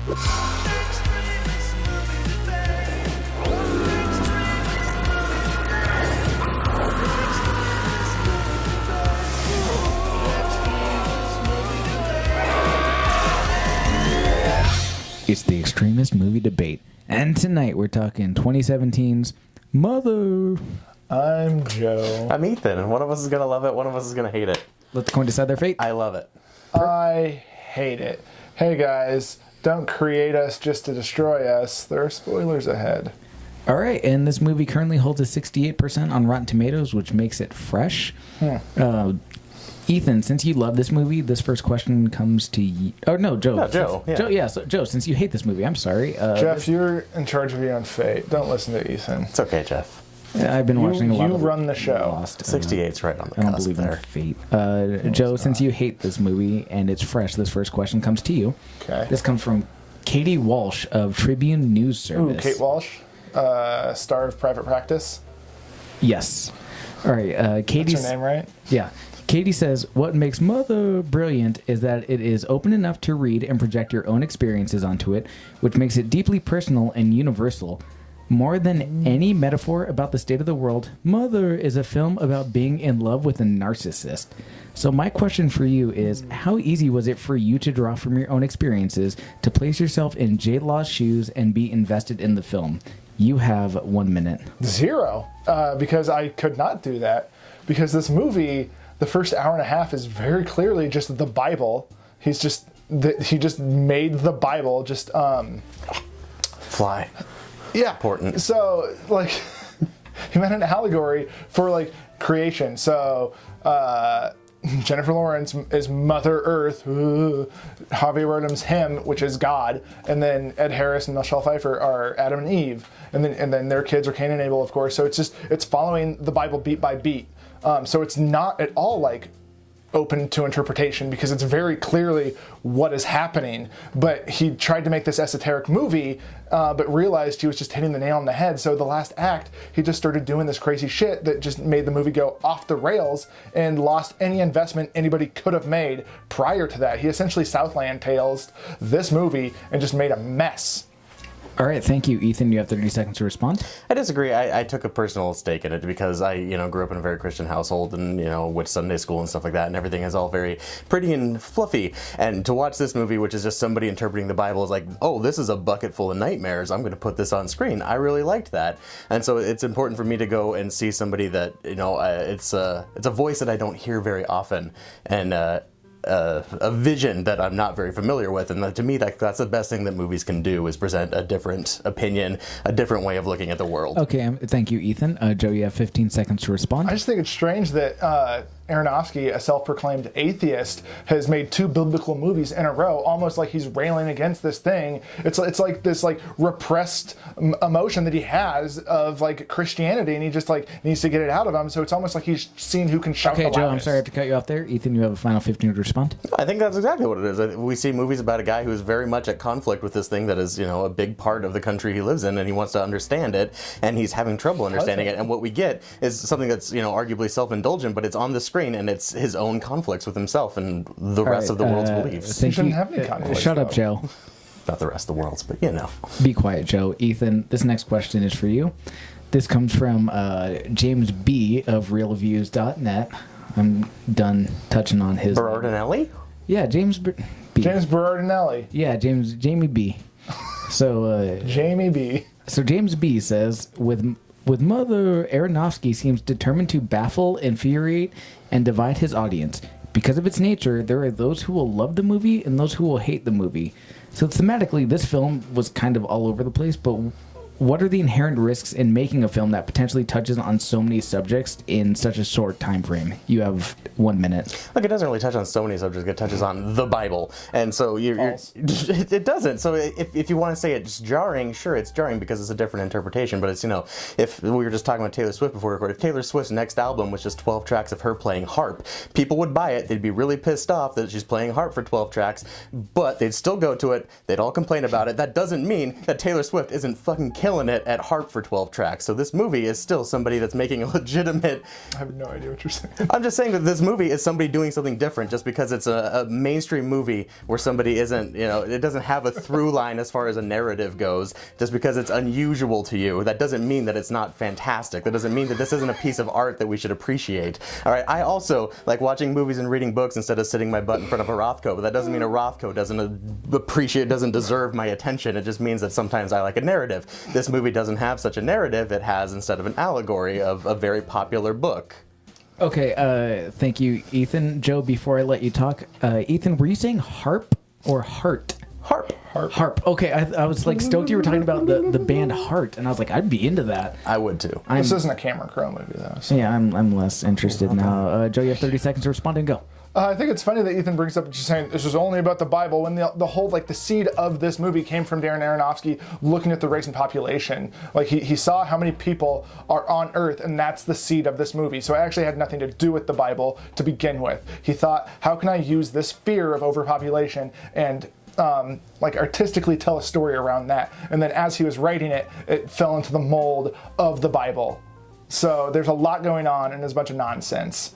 It's the Extremist Movie Debate. And tonight we're talking 2017's Mother. I'm Joe. I'm Ethan, and one of us is going to love it, one of us is going to hate it. Let the coin decide their fate. I love it. I hate it. Hey guys, don't create us just to destroy us. There are spoilers ahead. All right, and this movie currently holds a 68% on Rotten Tomatoes, which makes it fresh. Ethan, since you love this movie, this first question comes to you. Oh, no, Joe. No, Joe. Yeah. Joe, since you hate this movie, I'm sorry. Jeff, you're in charge of your own fate. Don't listen to Ethan. It's okay, Jeff. I've been watching a lot You of run the show. Lost. 68's right on the I don't cusp believe there. in fate. Joe, since you hate this movie and it's fresh, this first question comes to you. Okay. This comes from Katie Walsh of Tribune News Service. Ooh, Kate Walsh, star of Private Practice. Yes. All right. Katie's That's her name, right? Yeah. Katie says, what makes Mother brilliant is that it is open enough to read and project your own experiences onto it, which makes it deeply personal and universal. More than any metaphor about the state of the world, Mother is a film about being in love with a narcissist. So my question for you is, how easy was it for you to draw from your own experiences to place yourself in J. Law's shoes and be invested in the film? You have 1 minute. 0, because I could not do that. Because this movie, the first hour and a half is very clearly just the Bible. He just made the Bible just Fly. yeah. Important. So like he meant an allegory for like creation. So Jennifer Lawrence is Mother Earth. Javier Bardem's him, which is God, and then Ed Harris and Michelle Pfeiffer are Adam and Eve, and then their kids are Cain and Abel, of course. So it's following the Bible beat by beat. So it's not at all like open to interpretation because it's very clearly what is happening. But he tried to make this esoteric movie, but realized he was just hitting the nail on the head. So the last act, he just started doing this crazy shit that just made the movie go off the rails and lost any investment anybody could have made prior to that. He essentially Southland Tales this movie and just made a mess. All right, thank you, Ethan. You have 30 seconds to respond. I disagree. I took a personal stake in it because I, grew up in a very Christian household and, went to Sunday school and stuff like that, and everything is all very pretty and fluffy. And to watch this movie, which is just somebody interpreting the Bible, is like, oh, this is a bucket full of nightmares. I'm going to put this on screen. I really liked that. And so it's important for me to go and see somebody that, it's a voice that I don't hear very often. And, a vision that I'm not very familiar with, and to me that's the best thing that movies can do, is present a different opinion, a different way of looking at the world. Okay, thank you, Ethan. Joe, you have 15 seconds to respond. I just think it's strange that Aronofsky, a self-proclaimed atheist, has made 2 biblical movies in a row, almost like he's railing against this thing. It's like this like repressed emotion that he has of like Christianity, and he just like needs to get it out of him. So it's almost like he's seeing who can shout the loudest. Joe, I'm sorry I have to cut you off there. Ethan, you have a final 15 to respond. I think that's exactly what it is. We see movies about a guy who's very much at conflict with this thing that is, a big part of the country he lives in, and he wants to understand it, and he's having trouble understanding it. And what we get is something that's, arguably self-indulgent, but it's on the screen, and it's his own conflicts with himself and the rest of the world's beliefs. He shouldn't have any conflicts. Shut up, Joe. Not the rest of the world's, but Be quiet, Joe. Ethan, this next question is for you. This comes from James B. of realviews.net. I'm done touching on his... Berardinelli? Yeah, James B. James Berardinelli. Yeah, Jamie B. So... Jamie B. So James B. says, with Mother, Aronofsky seems determined to baffle, infuriate, and divide his audience. Because of its nature, there are those who will love the movie and those who will hate the movie. So thematically, this film was kind of all over the place, but what are the inherent risks in making a film that potentially touches on so many subjects in such a short time frame? You have 1 minute. Look, it doesn't really touch on so many subjects. It touches on the Bible, and so it doesn't. So if you want to say it's jarring, sure, it's jarring because it's a different interpretation. But it's if we were just talking about Taylor Swift before we recorded, if Taylor Swift's next album was just 12 tracks of her playing harp, people would buy it. They'd be really pissed off that she's playing harp for 12 tracks, but they'd still go to it. They'd all complain about it. That doesn't mean that Taylor Swift isn't fucking killing killing it at harp for 12 tracks. So this movie is still somebody that's making a legitimate... I have no idea what you're saying. I'm just saying that this movie is somebody doing something different just because it's a mainstream movie where somebody isn't, it doesn't have a through line as far as a narrative goes. Just because it's unusual to you, that doesn't mean that it's not fantastic. That doesn't mean that this isn't a piece of art that we should appreciate. All right, I also like watching movies and reading books instead of sitting my butt in front of a Rothko, but that doesn't mean a Rothko doesn't deserve my attention. It just means that sometimes I like a narrative. This movie doesn't have such a narrative. It has, instead of an allegory, of a very popular book. Okay, thank you, Ethan. Joe, before I let you talk, Ethan, were you saying harp or heart? Harp. Harp. Okay, I was like stoked you were talking about the band Heart, and I was like, I'd be into that. I would too. This isn't a Cameron Crowe movie though. So. Yeah, I'm less interested now. Joe, you have 30 seconds to respond and go. I think it's funny that Ethan brings up just saying this is only about the Bible when the whole the seed of this movie came from Darren Aronofsky looking at the race and population. Like he saw how many people are on Earth, and that's the seed of this movie. So it actually had nothing to do with the Bible to begin with. He thought, how can I use this fear of overpopulation and artistically tell a story around that? And then as he was writing it, it fell into the mold of the Bible. So there's a lot going on, and there's a bunch of nonsense.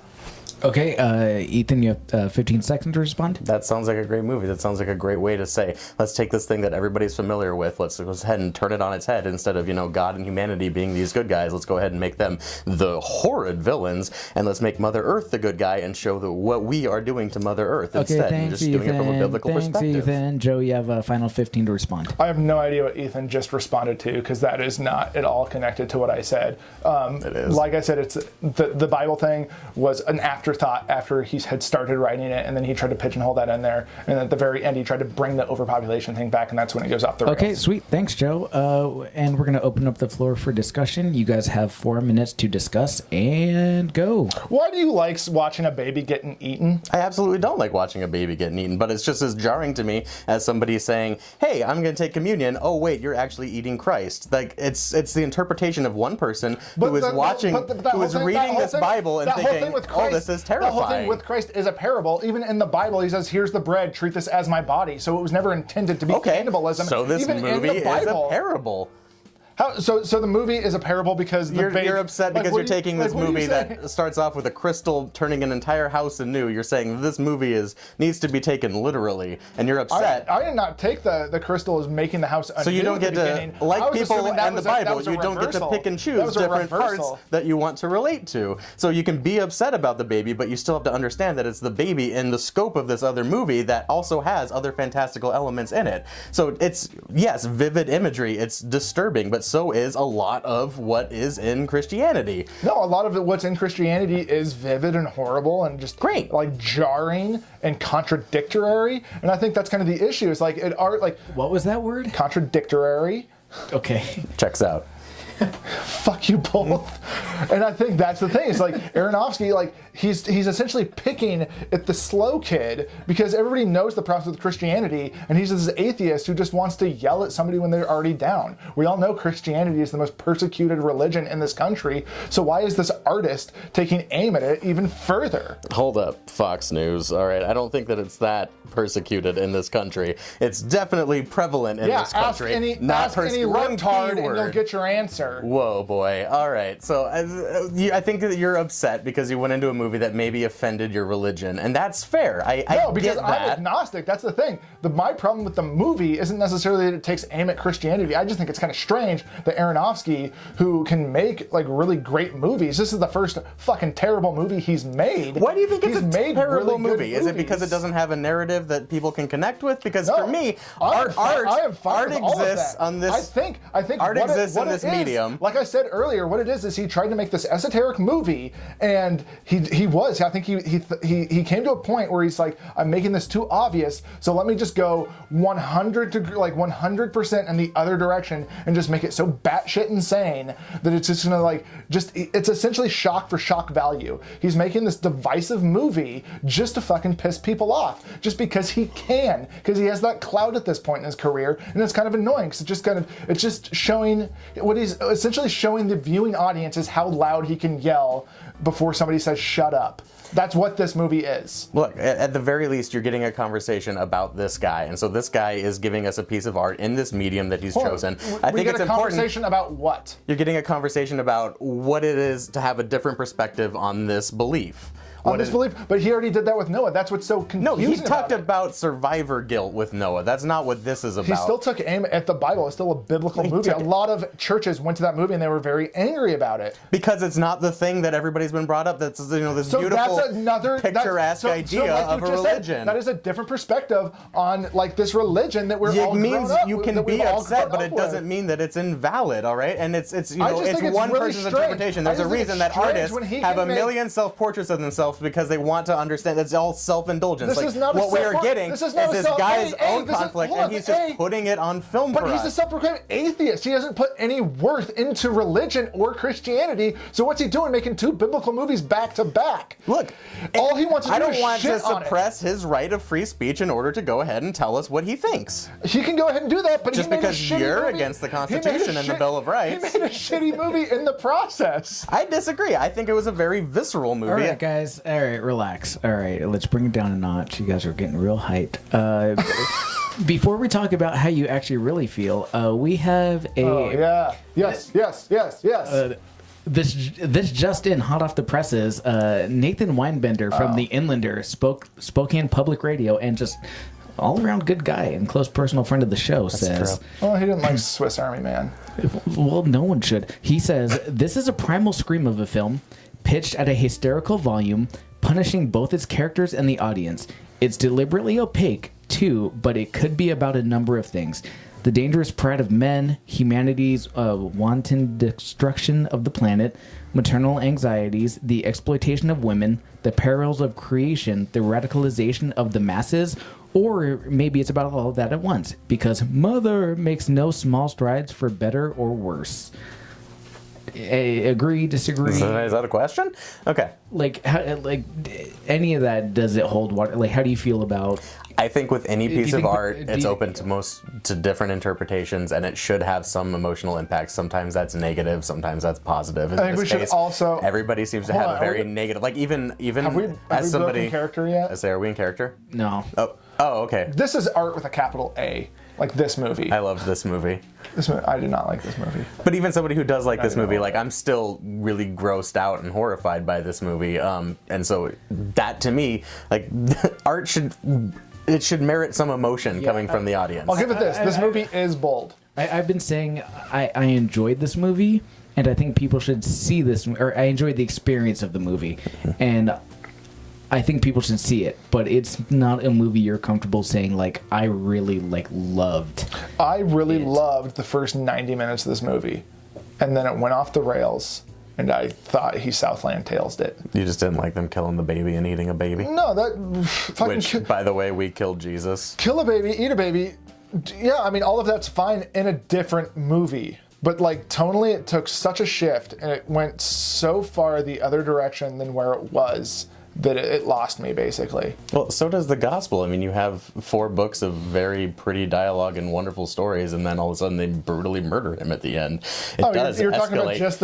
Okay, Ethan, you have 15 seconds to respond. That sounds like a great movie. That sounds like a great way to say, let's take this thing that everybody's familiar with, let's go ahead and turn it on its head. Instead of, God and humanity being these good guys, let's go ahead and make them the horrid villains, and let's make Mother Earth the good guy and show what we are doing to Mother Earth instead. Thanks, and just Ethan. doing it from a biblical perspective. Ethan. Joe, you have a final 15 to respond. I have no idea what Ethan just responded to, because that is not at all connected to what I said. It is. Like I said, it's the Bible thing was an afterthought after he had started writing it, and then he tried to pigeonhole that in there, and at the very end he tried to bring the overpopulation thing back, and that's when it goes off the rails. Okay, sweet. Thanks, Joe. And we're going to open up the floor for discussion. You guys have 4 minutes to discuss and go. Why do you like watching a baby getting eaten? I absolutely don't like watching a baby getting eaten, but it's just as jarring to me as somebody saying, hey, I'm going to take communion. Oh, wait, you're actually eating Christ. Like, it's the interpretation of one person who is reading this Bible and thinking, oh, this is terrifying. The whole thing with Christ is a parable. Even in the Bible, he says, here's the bread, treat this as my body. So it was never intended to be cannibalism. So this even movie is a parable. So the movie is a parable because you're upset because you're taking this movie that starts off with a crystal turning an entire house anew. You're saying this movie needs to be taken literally, and you're upset. I did not take the crystal as making the house anew. So you don't get to, like people and the Bible, you don't get to pick and choose different parts that you want to relate to. So you can be upset about the baby, but you still have to understand that it's the baby in the scope of this other movie that also has other fantastical elements in it. So it's, yes, vivid imagery, it's disturbing, but so is a lot of what is in Christianity. No, a lot of what's in Christianity is vivid and horrible and just great, like jarring and contradictory. And I think that's kind of the issue. It's like what was that word? Contradictory. Okay, checks out. Fuck you both. And I think that's the thing. It's like Aronofsky, he's essentially picking at the slow kid because everybody knows the problems with Christianity, and he's this atheist who just wants to yell at somebody when they're already down. We all know Christianity is the most persecuted religion in this country, so why is this artist taking aim at it even further? Hold up, Fox News. All right, I don't think that it's that persecuted in this country. It's definitely prevalent in this country. Ask any libtard and you'll get your answer. Whoa, boy. All right. So I think that you're upset because you went into a movie that maybe offended your religion, and that's fair. I because get I'm that. agnostic. That's the thing. My problem with the movie isn't necessarily that it takes aim at Christianity. I just think it's kind of strange that Aronofsky, who can make really great movies, this is the first fucking terrible movie he's made. Why do you think it's a terrible really movie? Is it because it doesn't have a narrative that people can connect with? Because for me, art exists on this. I think art exists in this medium. Like I said earlier, what it is he tried to make this esoteric movie, and he came to a point where he's like, I'm making this too obvious, so let me just go 100% in the other direction and just make it so batshit insane that it's just gonna it's essentially shock for shock value. He's making this divisive movie just to fucking piss people off, just because he can, because he has that clout at this point in his career, and it's kind of annoying because it's just showing what he's essentially showing the viewing audience is how how loud he can yell before somebody says shut up. That's what this movie is. Look, at the very least, you're getting a conversation about this guy, and so this guy is giving us a piece of art in this medium that he's chosen. I think it's important. Conversation about what? You're getting a conversation about what it is to have a different perspective on this belief. On this belief, but he already did that with Noah. That's what's so confusing. No, he talked about survivor guilt with Noah. That's not what this is about. He still took aim at the Bible. It's still a biblical movie. A lot of churches went to that movie and they were very angry about it because it's not the thing that everybody's been brought up. That's this beautiful, picturesque idea of a religion. That is a different perspective on like this religion that we're all grown up. You can be upset, but it doesn't mean that it's invalid. All right, and it's one person's interpretation. There's a reason that artists have a million self-portraits of themselves because they want to understand. It's all self-indulgence. This is not what we are getting is this guy's own conflict, and he's just putting it on film for us. But he's a self-proclaimed atheist. He doesn't put any worth into religion or Christianity. So what's he doing? Making two biblical movies back to back. Look, all he wants to do is shit on it. I don't want to suppress his right of free speech in order to go ahead and tell us what he thinks. He can go ahead and do that, but just because you're against the Constitution and the Bill of Rights. He made a shitty movie in the process. I disagree. I think it was a very visceral movie. All right, guys. All right, relax. All right, let's bring it down a notch. You guys are getting real hyped. Before we talk about how you actually really feel, we have a... Oh, yeah. Yes. This just in, hot off the presses, Nathan Weinbender from The Inlander Spokane Public Radio, and just all-around good guy and close personal friend of the show, says... Well, he didn't like Swiss Army Man. Well, no one should. He says, this is a primal scream of a film, pitched at a hysterical volume, punishing both its characters and the audience. It's deliberately opaque, too, but it could be about a number of things. The dangerous pride of men, humanity's wanton destruction of the planet, maternal anxieties, the exploitation of women, the perils of creation, the radicalization of the masses, or maybe it's about all of that at once, because Mother makes no small strides for better or worse. Agree, disagree? Is that a question? Okay. Any of that, does it hold water? Like, how do you feel about... I think with any piece of art, it's open to different interpretations, and it should have some emotional impact. Sometimes that's negative, sometimes that's positive. In this case, everybody seems to have a very negative... Like, even have we broken character yet? Are we in character? No. Oh, okay. This is art with a capital A. Like this movie. I loved this movie. I did not like this movie. But even somebody who does like this movie, like I'm still really grossed out and horrified by this movie. And so that to me, like art should merit some emotion coming from the audience. I'll give it this. This movie is bold. I've been saying I enjoyed this movie, and I think people should see this, or I enjoyed the experience of the movie. And I think people should see it, but it's not a movie you're comfortable saying, like, I really, loved. I really loved the first 90 minutes of this movie, and then it went off the rails, and I thought he Southland Tales'd it. You just didn't like them killing the baby and eating a baby? No, Which, by the way, we killed Jesus. Kill a baby, eat a baby. Yeah, I mean, all of that's fine in a different movie. But, tonally, it took such a shift, and it went so far the other direction than where it was, that it lost me, basically. Well, so does the gospel. I mean, you have 4 books of very pretty dialogue and wonderful stories, and then all of a sudden they brutally murder him at the end. You're talking about just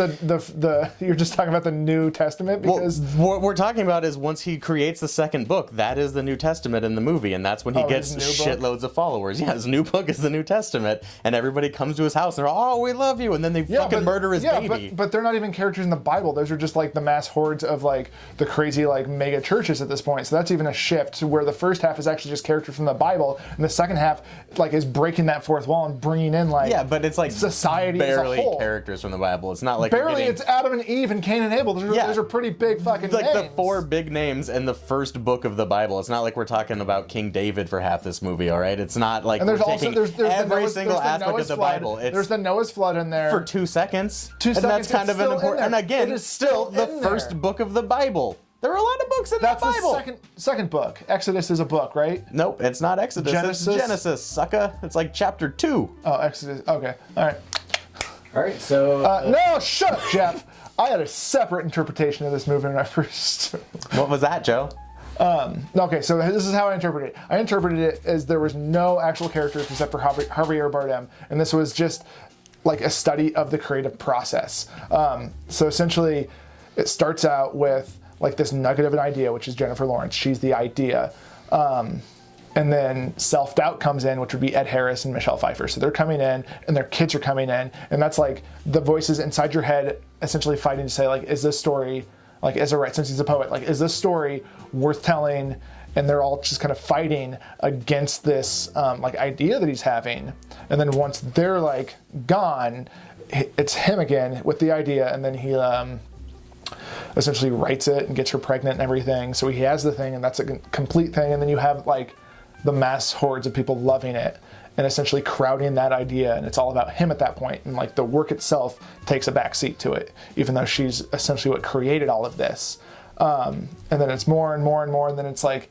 you're just talking about the New Testament? Because what we're talking about is once he creates the second book, that is the New Testament in the movie, and that's when he gets shitloads of followers. Yeah, his new book is the New Testament, and everybody comes to his house, and they're all, we love you, and then they fucking murder his baby. But they're not even characters in the Bible. Those are just, the mass hordes of, the crazy, mega churches at this point. So that's even a shift to where the first half is actually just characters from the Bible, and the second half is breaking that fourth wall and bringing in but it's society barely as a whole. Characters from the Bible. It's not like barely. It's Adam and Eve and Cain and Abel. Those are pretty big fucking names. The 4 big names in the first book of the Bible. It's not like we're talking about King David for half this movie. All right, it's not like there's every single aspect of the Bible. There's the Noah's flood in there for 2 seconds. 2 seconds. And that's kind of an important. And again, it is still the first book of the Bible. There are a lot of books in the Bible. That's the second book. Exodus is a book, right? Nope, it's not Exodus. Genesis? It's Genesis, sucker. It's like chapter 2. Oh, Exodus. Okay. All right. All right, so... no, shut up, Jeff. I had a separate interpretation of this movie when I first... What was that, Joe? Okay, so this is how I interpreted it. I interpreted it as there was no actual characters except for Javier Bardem, and this was just like a study of the creative process. So essentially, it starts out with like this nugget of an idea, which is Jennifer Lawrence. She's the idea. And then self-doubt comes in, which would be Ed Harris and Michelle Pfeiffer. So they're coming in, and their kids are coming in, and that's like the voices inside your head essentially fighting to say, like, is this story, like, since he's a poet, like, is this story worth telling? And they're all just kind of fighting against this like idea that he's having. And then once they're like gone, it's him again with the idea, and then he essentially writes it and gets her pregnant and everything. So he has the thing, and that's a complete thing. And then you have like the mass hordes of people loving it and essentially crowding that idea, and it's all about him at that point. And like the work itself takes a back seat to it, even though she's essentially what created all of this. And then it's more and more and more, and then it's like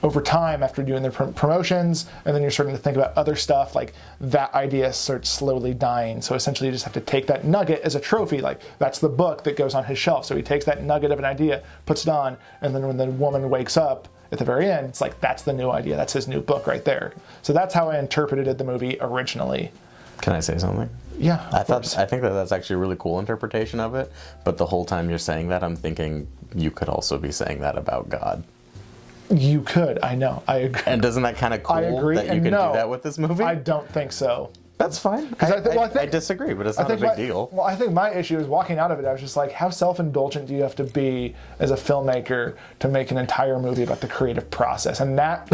over time after doing the promotions, and then you're starting to think about other stuff, like that idea starts slowly dying. So essentially you just have to take that nugget as a trophy, like that's the book that goes on his shelf. So he takes that nugget of an idea, puts it on, and then when the woman wakes up at the very end, it's like that's the new idea, that's his new book right there. So that's how I interpreted the movie originally. Can I say something? Yeah, I think that that's actually a really cool interpretation of it, but the whole time you're saying that, I'm thinking you could also be saying that about God. You could, I know, I agree. And doesn't that kind of cool I agree, that you and could no, do that with this movie? I don't think so. That's fine. I I disagree, but it's not a big deal. Well, I think my issue is walking out of it, I was just like, how self-indulgent do you have to be as a filmmaker to make an entire movie about the creative process? And that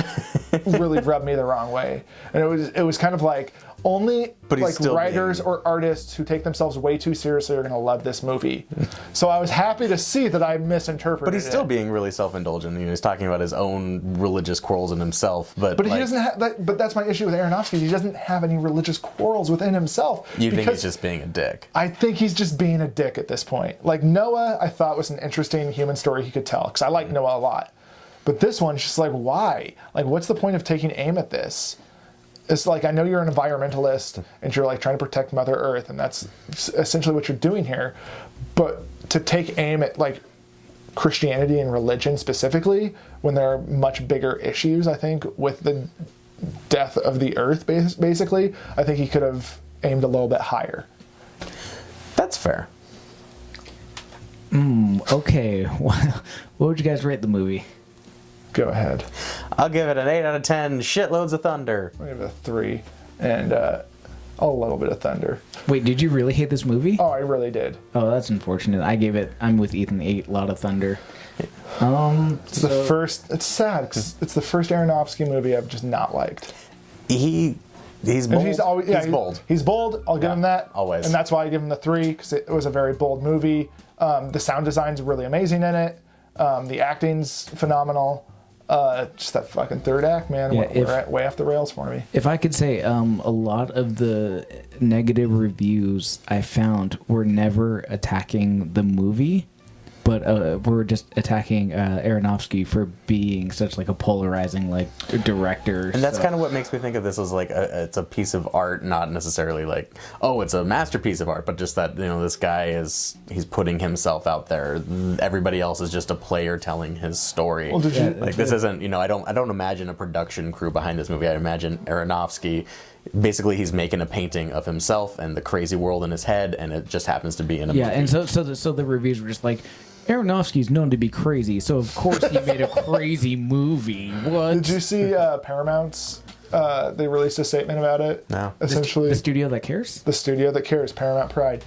really rubbed me the wrong way. And it was kind of like, only like writers or artists who take themselves way too seriously are going to love this movie. So I was happy to see that I misinterpreted it. But he's still being really self-indulgent. You know, he's talking about his own religious quarrels in himself. But he doesn't have that. But that's my issue with Aronofsky. He doesn't have any religious quarrels within himself. You think he's just being a dick? I think he's just being a dick at this point. Like Noah, I thought was an interesting human story he could tell, because I like Noah a lot. But this one's just like, why? Like, what's the point of taking aim at this? It's like, I know you're an environmentalist and you're like trying to protect Mother Earth, and that's essentially what you're doing here. But to take aim at like Christianity and religion specifically, when there are much bigger issues, I think, with the death of the Earth, basically, I think he could have aimed a little bit higher. That's fair. Okay. What would you guys rate the movie? Go ahead. I'll give it an 8 out of 10. Shitloads of thunder. I'll give it a 3 and a little bit of thunder. Wait, did you really hate this movie? Oh, I really did. Oh, that's unfortunate. I'm with Ethan, 8 lot of thunder. It's the first. It's sad because it's the first Aronofsky movie I've just not liked. He's bold. He's bold. He's bold. I'll give him that. Always. And that's why I give him the 3, because it was a very bold movie. The sound design's really amazing in it. The acting's phenomenal. Just that fucking third act, man, went way off the rails for me. If I could say, a lot of the negative reviews I found were never attacking the movie, but were just attacking Aronofsky for being such like a polarizing like director. And that's kind of what makes me think of this as like it's a piece of art, not necessarily like, oh, it's a masterpiece of art, but just that, you know, this guy he's putting himself out there. Everybody else is just a player telling his story. Well, this isn't, you know, I don't imagine a production crew behind this movie. I imagine Aronofsky. Basically, he's making a painting of himself and the crazy world in his head, and it just happens to be in a movie. Yeah, and so the reviews were just like, Aronofsky's known to be crazy, so of course he made a crazy movie. What? Did you see Paramount's? They released a statement about it. No. Essentially, the studio that cares. The studio that cares, Paramount Pride.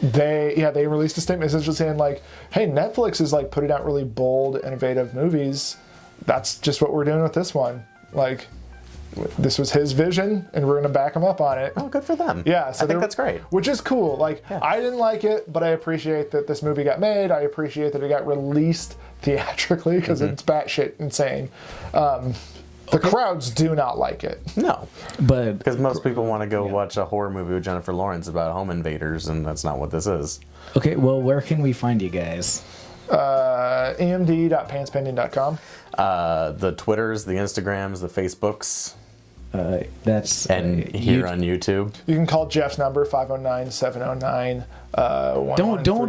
They released a statement essentially saying like, hey, Netflix is like putting out really bold, innovative movies. That's just what we're doing with this one. Like, this was his vision, and we're going to back him up on it. Oh, good for them. Yeah, so I think that's great. Which is cool. Like, yeah. I didn't like it, but I appreciate that this movie got made. I appreciate that it got released theatrically, because it's batshit insane. The crowds do not like it. No, but because most people want to go watch a horror movie with Jennifer Lawrence about home invaders, and that's not what this is. Okay, well, where can we find you guys? emd.pantspending.com. The Twitters, the Instagrams, the Facebooks. That's here on YouTube. You can call Jeff's number 509-709 Don't do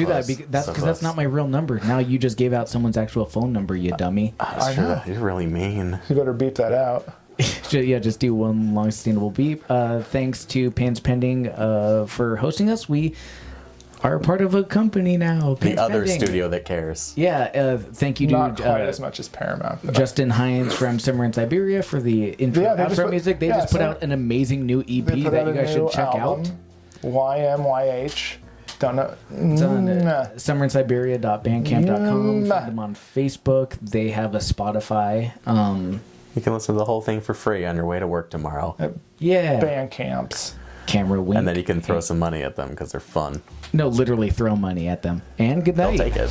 that, because that's not my real number. Now you just gave out someone's actual phone number, you dummy. That's true. You're really mean. You better beep that out. Just do one long sustainable beep. Thanks to Pans Pending for hosting us. We are part of a company now. The Pans other Pending. studio that cares. Yeah, thank you to Not quite as much as Paramount. Though. Justin Hines from Summer in Siberia for the intro Yeah, they just outro put- music. They yeah, just put so out an amazing new EP They put that out you a guys should new check album, out. YMYH. Don't know. It's on Nah. summerinsiberia.bandcamp.com. Find them on Facebook. They have a Spotify. You can listen to the whole thing for free on your way to work tomorrow. Yeah. Band camps. Camera wink. And then you can throw some money at them because they're fun. No, literally throw money at them. And good night. They'll take it.